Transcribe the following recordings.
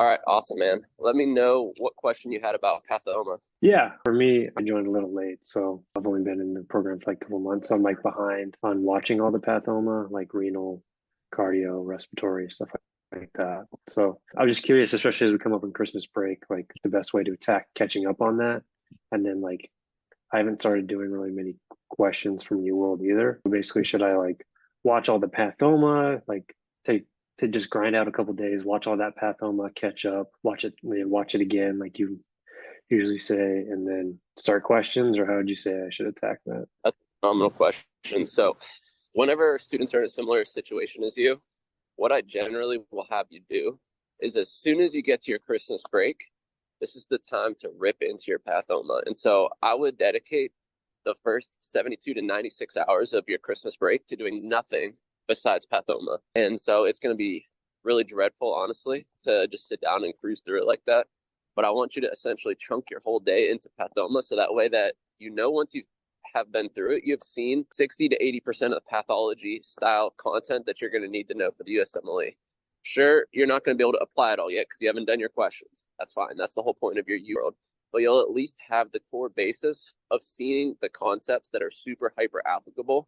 All right, awesome, man. Let me know what question you had about pathoma. Yeah, for me, I joined a little late, so I've only been in the program for like a couple months. So I'm like behind on watching all the pathoma, like renal, cardio, respiratory, stuff like that. So I was just curious, especially as we come up on Christmas break, like the best way to attack catching up on that. And then like I haven't started doing really many questions from UWorld either. So basically, should I like watch all the pathoma, like take to just grind out a couple days, watch all that pathoma, catch up, watch it, and then watch it again, like you usually say, and then start questions, or how would you say I should attack that? That's a phenomenal question. So, whenever students are in a similar situation as you, what I generally will have you do is as soon as you get to your Christmas break, this is the time to rip into your pathoma. And so I would dedicate the first 72 to 96 hours of your Christmas break to doing nothing besides pathoma. And so it's going to be really dreadful, honestly, to just sit down and cruise through it like that. But I want you to essentially chunk your whole day into pathoma so that way that once you have been through it, you've seen 60 to 80% of pathology style content that you're going to need to know for the USMLE. Sure, you're not going to be able to apply it all yet because you haven't done your questions. That's fine. That's the whole point of your UWorld. But you'll at least have the core basis of seeing the concepts that are super hyper applicable.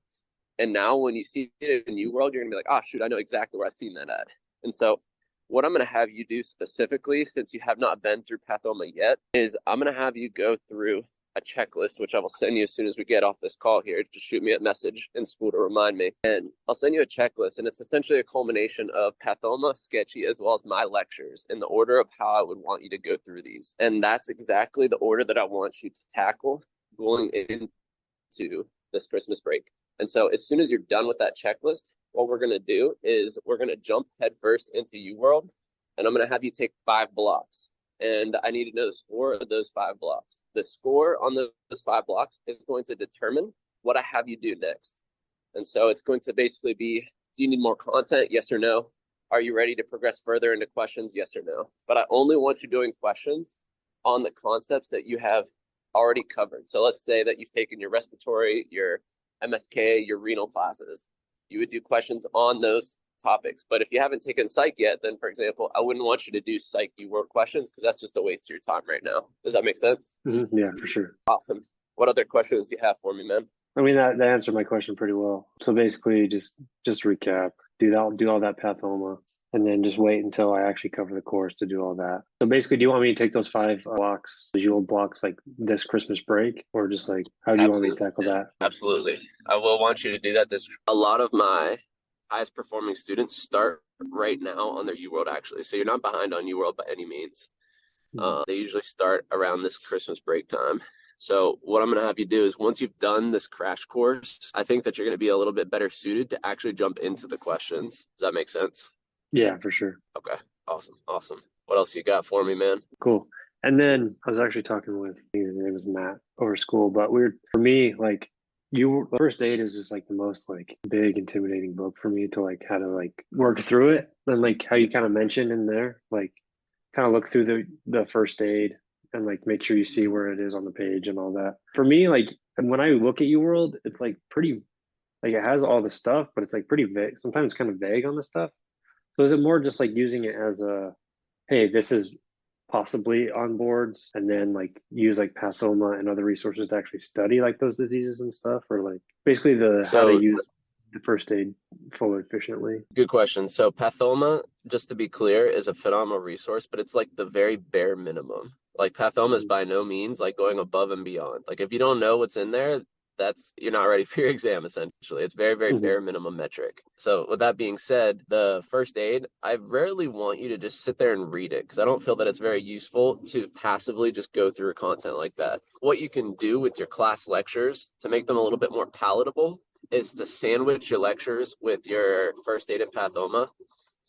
And now when you see it in UWorld, you're going to be like, oh, shoot, I know exactly where I've seen that at. And so what I'm going to have you do specifically, since you have not been through pathoma yet, is I'm going to have you go through a checklist, which I will send you as soon as we get off this call here. Just shoot me a message in school to remind me. And I'll send you a checklist. And it's essentially a culmination of pathoma, sketchy, as well as my lectures in the order of how I would want you to go through these. And that's exactly the order that I want you to tackle going into this Christmas break. And so as soon as you're done with that checklist, what we're going to do is we're going to jump headfirst into UWorld. And I'm going to have you take 5 blocks. And I need to know the score of those 5 blocks. The score on those 5 blocks is going to determine what I have you do next. And so it's going to basically be, do you need more content? Yes or no? Are you ready to progress further into questions? Yes or no? But I only want you doing questions on the concepts that you have already covered. So let's say that you've taken your respiratory, your MSK, your renal classes. You would do questions on those topics. But if you haven't taken psych yet, then for example, I wouldn't want you to do psych UWorld questions because that's just a waste of your time right now. Does that make sense? Mm-hmm. Yeah, for sure. Awesome. What other questions do you have for me, man? I mean, that answered my question pretty well. So basically, just recap, do all that pathoma, and then just wait until I actually cover the course to do all that. So basically, do you want me to take those 5 blocks, visual blocks, like this Christmas break, or just like how do you want me to Absolutely. tackle that? Absolutely. I will want you to do that. A lot of my highest performing students start right now on their UWorld actually. So you're not behind on UWorld by any means. They usually start around this Christmas break time. So what I'm going to have you do is once you've done this crash course, I think that you're going to be a little bit better suited to actually jump into the questions. Does that make sense? Yeah, for sure. Okay. Awesome. Awesome. What else you got for me, man? Cool. And then I was actually talking with, I think his name was Matt over school, but for me, like first aid is just like the most like big intimidating book for me to like how to like work through it. And like how you kind of mentioned in there, like kind of look through the first aid and like make sure you see where it is on the page and all that. For me, like when I look at UWorld, it's like pretty like it has all the stuff, but it's like pretty vague. Sometimes it's kind of vague on the stuff. So is it more just like using it as a, hey, this is possibly on boards, and then like use like pathoma and other resources to actually study like those diseases and stuff, or like basically the how to So use the first aid full efficiently? good question. So Pathoma, just to be clear, is a phenomenal resource, but it's like the very bare minimum. Like Pathoma is by no means like going above and beyond. Like if you don't know what's in there, you're not ready for your exam essentially. It's very, very Mm-hmm. bare minimum metric. So with that being said, the first aid, I rarely want you to just sit there and read it because I don't feel that it's very useful to passively just go through content like that. What you can do with your class lectures to make them a little bit more palatable is to sandwich your lectures with your first aid and pathoma,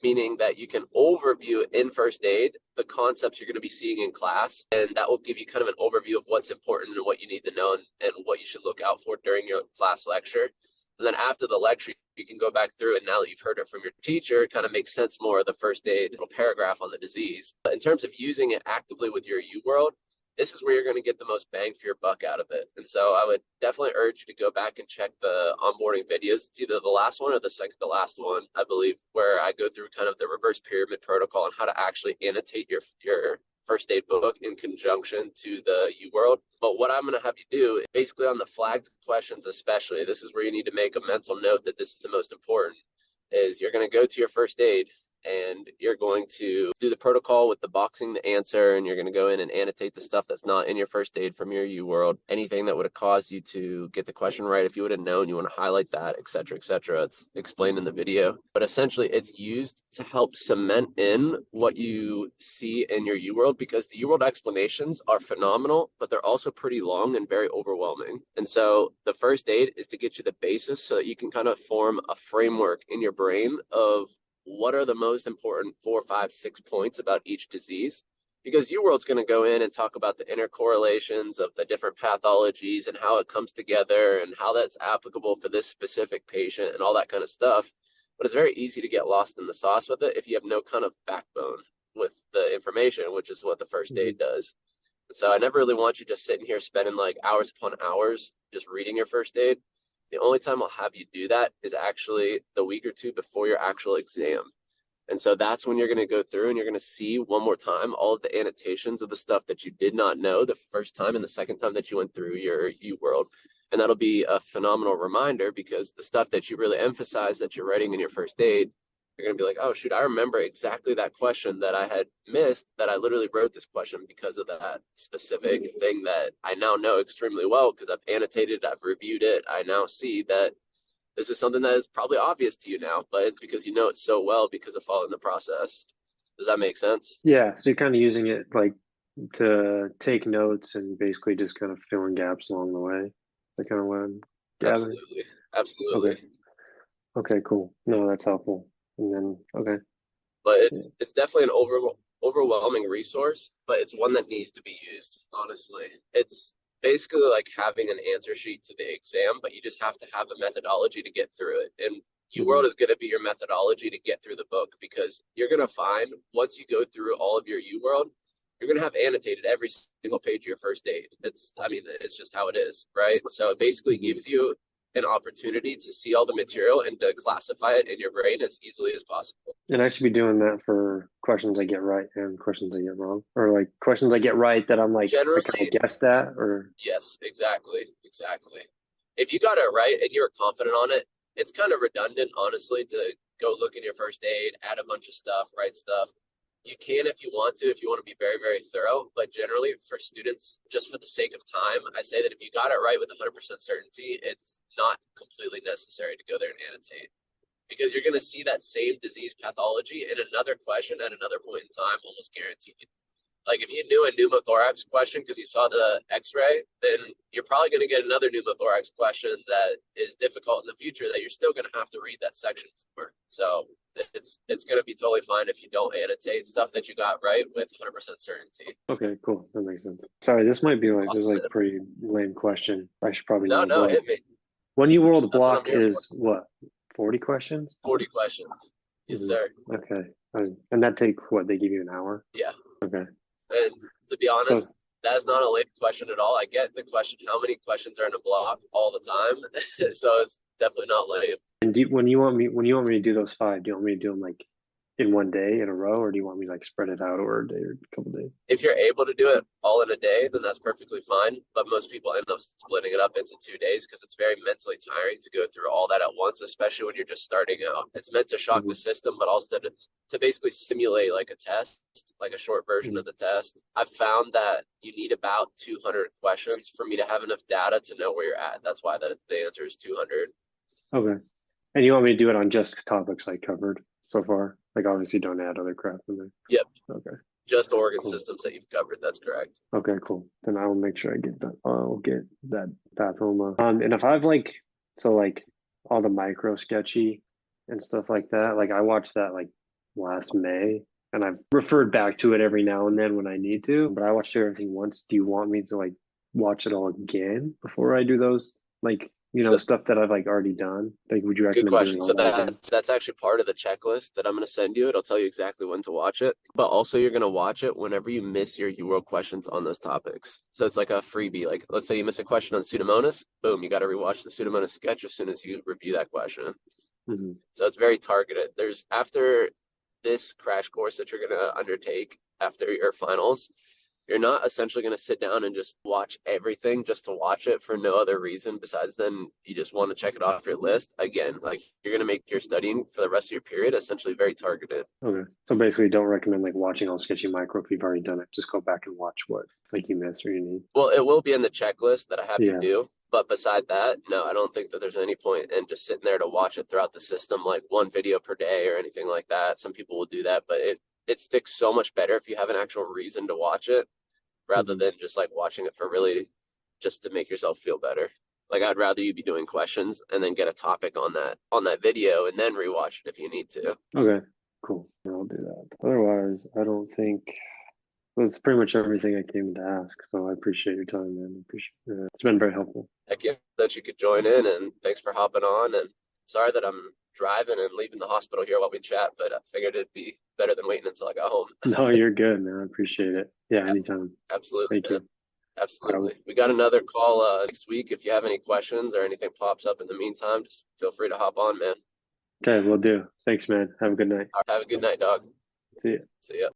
meaning that you can overview in first aid the concepts you're going to be seeing in class, and that will give you kind of an overview of what's important and what you need to know and what you should look out for during your class lecture. And then after the lecture, you can go back through and now that you've heard it from your teacher, it kind of makes sense more of the first aid little paragraph on the disease. But in terms of using it actively with your UWorld, this is where you're going to get the most bang for your buck out of it. And so I would definitely urge you to go back and check the onboarding videos. It's either the last one or the second to last one, I believe, where I go through kind of the reverse pyramid protocol and how to actually annotate your first aid book in conjunction to the UWorld. But what I'm going to have you do, basically on the flagged questions especially, this is where you need to make a mental note that this is the most important, is you're going to go to your first aid and you're going to do the protocol with the boxing the answer, and you're going to go in and annotate the stuff that's not in your first aid from your UWorld. Anything that would have caused you to get the question right, if you would have known, you want to highlight that, et cetera, et cetera. It's explained in the video. But essentially, it's used to help cement in what you see in your UWorld, because the UWorld explanations are phenomenal, but they're also pretty long and very overwhelming. And so the first aid is to get you the basis so that you can kind of form a framework in your brain of what are the most important 4, 5, 6 points about each disease, because UWorld's going to go in and talk about the intercorrelations of the different pathologies and how it comes together and how that's applicable for this specific patient and all that kind of stuff. But it's very easy to get lost in the sauce with it if you have no kind of backbone with the information, which is what the first aid does. So I never really want you just sitting here spending like hours upon hours just reading your first aid. The only time I'll have you do that is actually the week or two before your actual exam. And so that's when you're going to go through and you're going to see one more time all of the annotations of the stuff that you did not know the first time and the second time that you went through your UWorld. And that'll be a phenomenal reminder, because the stuff that you really emphasize that you're writing in your first aid, you're going to be like, oh, shoot, I remember exactly that question that I had missed, that I literally wrote this question because of that specific thing that I now know extremely well because I've annotated, I've reviewed it. I now see that this is something that is probably obvious to you now, but it's because you know it so well because of following the process. Does that make sense? Yeah, so you're kind of using it like to take notes and basically just kind of fill in gaps along the way. That kind of what I'm gathering. Absolutely. Absolutely. Okay. Okay, cool. No, that's helpful. And then, okay. But Yeah. it's definitely an overwhelming resource, but it's one that needs to be used, honestly. It's basically like having an answer sheet to the exam, but you just have to have a methodology to get through it. And Mhm. UWorld is going to be your methodology to get through the book, because you're going to find once you go through all of your UWorld, you're going to have annotated every single page of your first aid. It's just how it is, right? So it basically Mhm. gives you an opportunity to see all the material and to classify it in your brain as easily as possible. And I should be doing that for questions I get right and questions I get wrong, or like questions I get right that I'm like, I kind of Generally, guessed at, or yes, exactly, exactly. If you got it right and you're confident on it, it's kind of redundant, honestly, to go look in your first aid, add a bunch of stuff, write stuff. You can if you want to, if you want to be very, very thorough. But generally, for students, just for the sake of time, I say that if you got it right with 100% certainty, it's not completely necessary to go there and annotate, because you're going to see that same disease pathology in another question at another point in time, almost guaranteed. Like if you knew a pneumothorax question because you saw the x-ray, then you're probably going to get another pneumothorax question that is difficult in the future that you're still going to have to read that section for. So it's going to be totally fine if you don't annotate stuff that you got right with 100% certainty. okay, cool. That makes sense. Sorry, this might be like, this is Awesome, like man. pretty lame question. I should probably No, know, no, but hit me. one UWorld That's what I'm block here for. is what, 40 questions? 40 questions. Yes, Mhm. sir. Okay. And that take what, they give you an hour? Yeah. Okay. And to be honest, So that's not a lame question at all. I get the question, how many questions are in a block, all the time. So it's definitely not lame. and when you want me to do those five, do you want me to do them like in one day in a row, or do you want me to like spread it out over a day or a couple days? If you're able to do it all in a day, then that's perfectly fine. But most people end up splitting it up into 2 days because it's very mentally tiring to go through all that at once, especially when you're just starting out. It's meant to shock Mm-hmm. the system, but also to basically simulate like a test, like a short version of the test. I've found that you need about 200 questions for me to have enough data to know where you're at. That's why the answer is 200. Okay. And you want me to do it on just topics I covered so far? Like obviously don't add other crap in there. Yep. Okay. Just organ Cool. systems that you've covered. That's correct. Okay, cool. Then I will make sure I get that. I'll get that pathoma. And if I've like, so like all the micro sketchy and stuff like that, like I watched that like last May and I've referred back to it every now and then when I need to, but I watched everything once. Do you want me to like watch it all again before I do those like So stuff that I've like already done? Like, would you good recommend doing question. all So that again? that's actually part of the checklist that I'm going to send you. It'll tell you exactly when to watch it, but also you're going to watch it whenever you miss your UWorld questions on those topics. So it's like a freebie. Like let's say you miss a question on Pseudomonas, boom, you got to rewatch the Pseudomonas sketch as soon as you review that question. Hmm. So it's very targeted. There's after this crash course that you're going to undertake after your finals, you're not essentially going to sit down and just watch everything just to watch it for no other reason besides then you just want to check it off your list. Again, like you're going to make your studying for the rest of your period essentially very targeted. Okay. So basically, don't recommend like watching all Sketchy Micro if you've already done it. Just go back and watch what like you missed or you need. Well, it will be in the checklist that I have you Yeah. do. But beside that, no, I don't think that there's any point in just sitting there to watch it throughout the system, like one video per day or anything like that. Some people will do that, but it sticks so much better if you have an actual reason to watch it rather Hmm. than just like watching it for really just to make yourself feel better. Like I'd rather you be doing questions and then get a topic on that video and then rewatch it if you need to. Okay. Cool. I'll do that. Otherwise, I don't think that's pretty much everything I came to ask. So I appreciate your time, man. I appreciate it. It's been very helpful. Heck yeah, that you could join in and thanks for hopping on. And sorry that I'm driving and leaving the hospital here while we chat, but I figured it'd be better than waiting until I got home. No, you're good, man. I appreciate it. Yeah, anytime. Absolutely, Thank man. you. Absolutely. We got another call next week. If you have any questions or anything pops up in the meantime, just feel free to hop on, man. Okay, we'll do. Thanks, man. Have a good night. Have a good night, dog. See ya. See ya.